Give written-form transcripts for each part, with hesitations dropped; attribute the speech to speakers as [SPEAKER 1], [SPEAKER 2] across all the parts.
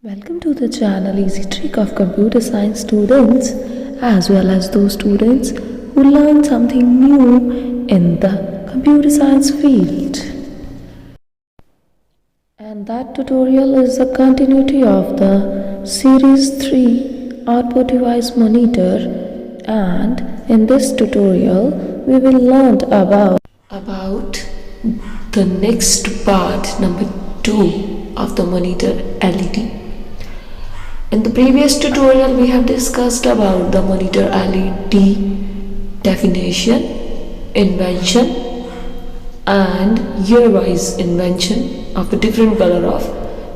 [SPEAKER 1] Welcome to the channel Easy Trick of Computer Science students, as well as those students who learn something new in the computer science field. And that tutorial is the continuity of the Series 3 Output Device Monitor, and in this tutorial we will learn about the next part, number 2 of the monitor LED. In the previous tutorial we have discussed about the monitor LED definition, invention and year-wise invention of the different color of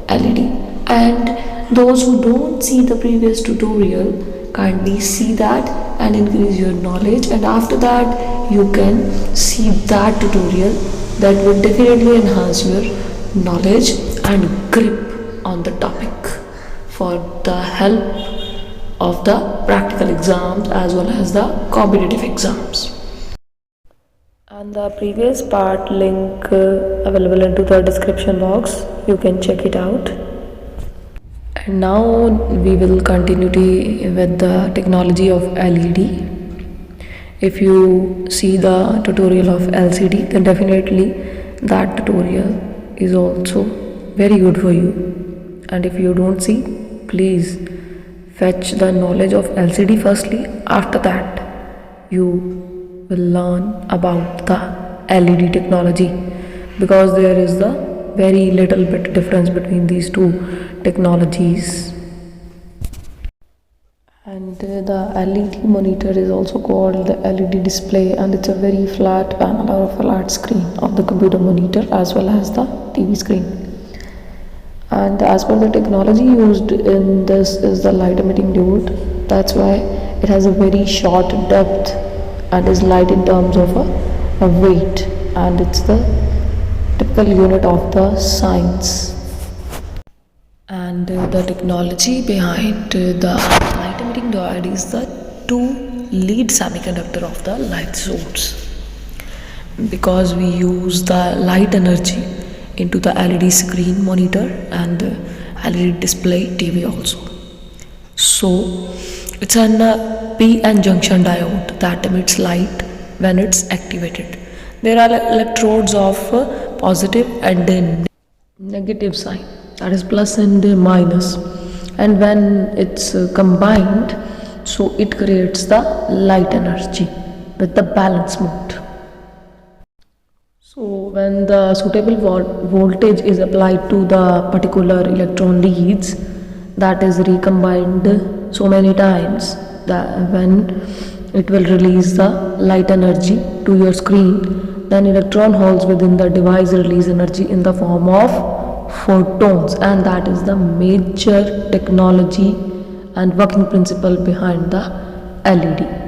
[SPEAKER 1] LED. And those who don't see the previous tutorial, kindly see that and increase your knowledge, and after that you can see that tutorial. That will definitely enhance your knowledge and grip on the topic for the help of the practical exams as well as the competitive exams. And the previous part link available into the description box, you can check it out. And now we will continue with the technology of LED. If you see the tutorial of LCD, then definitely that tutorial is also very good for you. And if you don't see, please fetch the knowledge of LCD firstly. After that you will learn about the LED technology, because there is the very little bit difference between these two technologies. And the LED monitor is also called the LED display, and it's a very flat panel or a flat screen of the computer monitor as well as the TV screen. And as per the technology used in this is the light emitting diode. That's why it has a very short depth and is light in terms of a weight, and it's the typical unit of the science. And the technology behind the light emitting diode is the two lead semiconductor of the light source, because we use the light energy into the LED screen monitor and the LED display TV also. So it's an p-n junction diode that emits light when it's activated. There are electrodes of positive and then negative sign, that is plus and minus, and when it's combined, so it creates the light energy with the balance mode. So when the suitable voltage is applied to the particular electron leads, that is recombined so many times that when it will release the light energy to your screen, then electron holes within the device release energy in the form of photons, and that is the major technology and working principle behind the LED.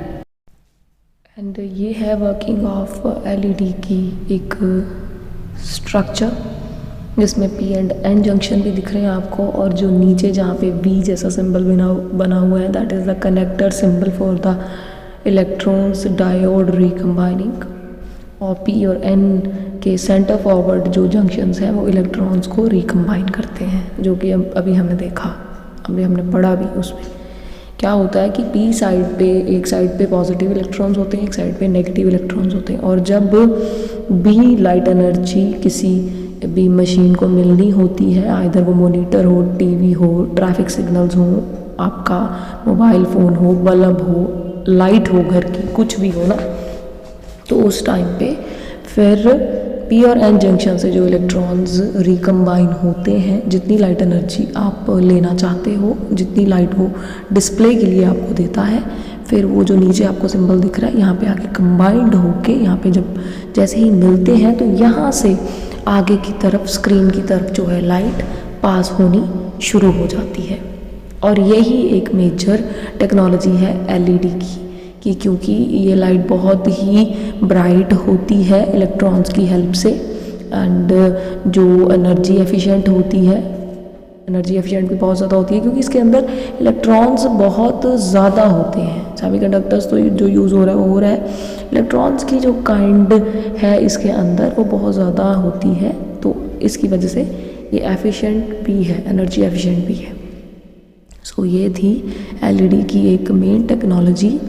[SPEAKER 1] And ये है working of LED की एक structure, जिसमें P and N junction भी दिख रहे हैं आपको, और जो नीचे जहाँ पे V जैसा सिंबल बना हुआ है, that is the connector symbol for the electrons diode recombining. और P और N के सेंटर फॉरवर्ड जो जंक्शंस हैं वो इलेक्ट्रॉन्स को रिकम्बाइन करते हैं, जो कि अभी हमने देखा, अभी हमने पढ़ा भी। उसमें क्या होता है कि P साइड पे, एक साइड पे पॉजिटिव इलेक्ट्रॉन्स होते हैं, एक साइड पे नेगेटिव इलेक्ट्रॉन्स होते हैं, और जब भी लाइट एनर्जी किसी भी मशीन को मिलनी होती है, आइदर वो मॉनिटर हो, टीवी हो, ट्रैफिक सिग्नल्स हो, आपका मोबाइल फ़ोन हो, बल्ब हो, लाइट हो घर की, कुछ भी हो ना, तो उस टाइम पे फिर P और N जंक्शन से जो इलेक्ट्रॉन्स रिकम्बाइन होते हैं, जितनी लाइट एनर्जी आप लेना चाहते हो, जितनी लाइट वो डिस्प्ले के लिए आपको देता है, फिर वो जो नीचे आपको सिंबल दिख रहा है यहाँ पे आके कंबाइंड होके यहाँ पे जब जैसे ही मिलते हैं, तो यहाँ से आगे की तरफ स्क्रीन की तरफ जो है लाइट पास होनी शुरू हो जाती है। और यही एक मेजर टेक्नोलॉजी है LED की, क्योंकि ये लाइट बहुत ही ब्राइट होती है इलेक्ट्रॉन्स की हेल्प से, एंड जो एनर्जी एफिशिएंट होती है, एनर्जी एफिशिएंट भी बहुत ज़्यादा होती है, क्योंकि इसके अंदर इलेक्ट्रॉन्स बहुत ज़्यादा होते हैं। सेमीकंडक्टर्स तो जो यूज़ हो रहा है, इलेक्ट्रॉन्स की जो काइंड है इसके अंदर वो बहुत ज़्यादा होती है, तो इसकी वजह से ये एफिशिएंट भी है, एनर्जी एफिशिएंट भी है। सो ये थी एलईडी की एक मेन टेक्नोलॉजी,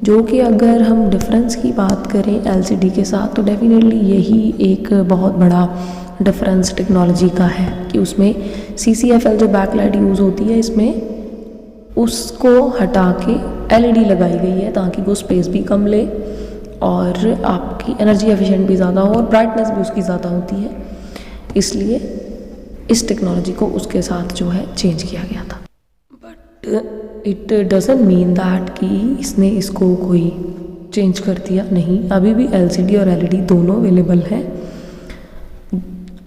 [SPEAKER 1] जो कि अगर हम डिफरेंस की बात करें एलसीडी के साथ तो डेफिनेटली यही एक बहुत बड़ा डिफरेंस टेक्नोलॉजी का है कि उसमें CCFL जो बैकलाइट यूज़ होती है इसमें उसको हटा के एलईडी लगाई गई है ताकि वो स्पेस भी कम ले और आपकी एनर्जी एफिशिएंट भी ज़्यादा हो और ब्राइटनेस भी उसकी ज़्यादा होती है, इसलिए इस टेक्नोलॉजी को उसके साथ जो है चेंज किया गया था। But it doesn't mean that कि इसने इसको कोई चेंज कर दिया, नहीं, अभी भी एलसीडी और एलईडी दोनों अवेलेबल हैं।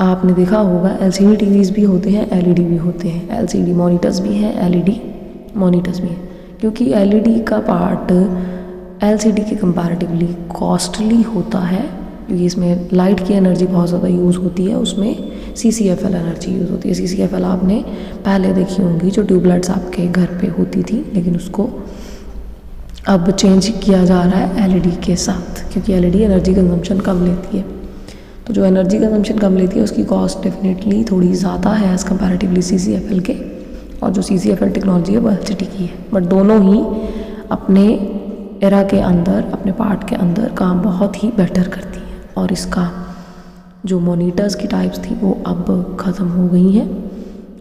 [SPEAKER 1] आपने देखा होगा एलसीडी टीवीज़ भी होते हैं, एलईडी भी होते हैं, एलसीडी मॉनिटर्स भी हैं, एलईडी मॉनिटर्स भी हैं, क्योंकि एलईडी का पार्ट एलसीडी के कंपैरेटिवली कॉस्टली होता है क्योंकि इसमें लाइट की एनर्जी बहुत ज़्यादा यूज़ होती है, उसमें CCFL एनर्जी यूज़ होती है। CCFL आपने पहले देखी होंगी जो ट्यूबलाइट्स आपके घर पे होती थी, लेकिन उसको अब चेंज किया जा रहा है एलईडी के साथ, क्योंकि एलईडी एनर्जी कंजम्पशन कम लेती है। तो जो एनर्जी कंजम्पशन कम लेती है उसकी कॉस्ट डेफिनेटली थोड़ी ज़्यादा है एज़ कंपैरेटिवली CCFL के, और जो CCFL टेक्नोलॉजी है वो एलसीडी की है। बट दोनों ही अपने एरा के अंदर, अपने पार्ट के अंदर काम बहुत ही बेटर करती है, और इसका जो मॉनिटर्स की टाइप्स थी वो अब ख़त्म हो गई हैं।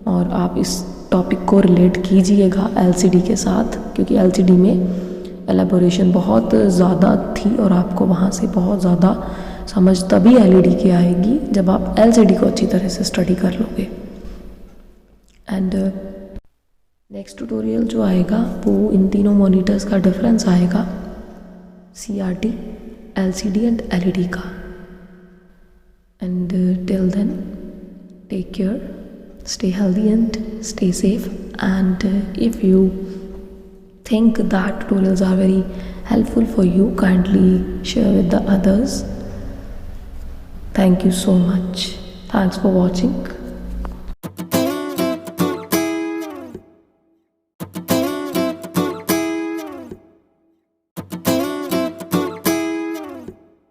[SPEAKER 1] और आप इस टॉपिक को रिलेट कीजिएगा एलसीडी के साथ, क्योंकि एलसीडी में एलेबोरेशन बहुत ज़्यादा थी और आपको वहाँ से बहुत ज़्यादा समझ तभी एलईडी की आएगी जब आप एलसीडी को अच्छी तरह से स्टडी कर लोगे। एंड नेक्स्ट ट्यूटोरियल जो आएगा वो इन तीनों मॉनिटर्स का डिफरेंस आएगा, CRT, LCD एंड LED का। And till then take care, stay healthy and stay safe, and if you think that tutorials are very helpful for you, kindly share with the others. Thank you so much. Thanks for watching.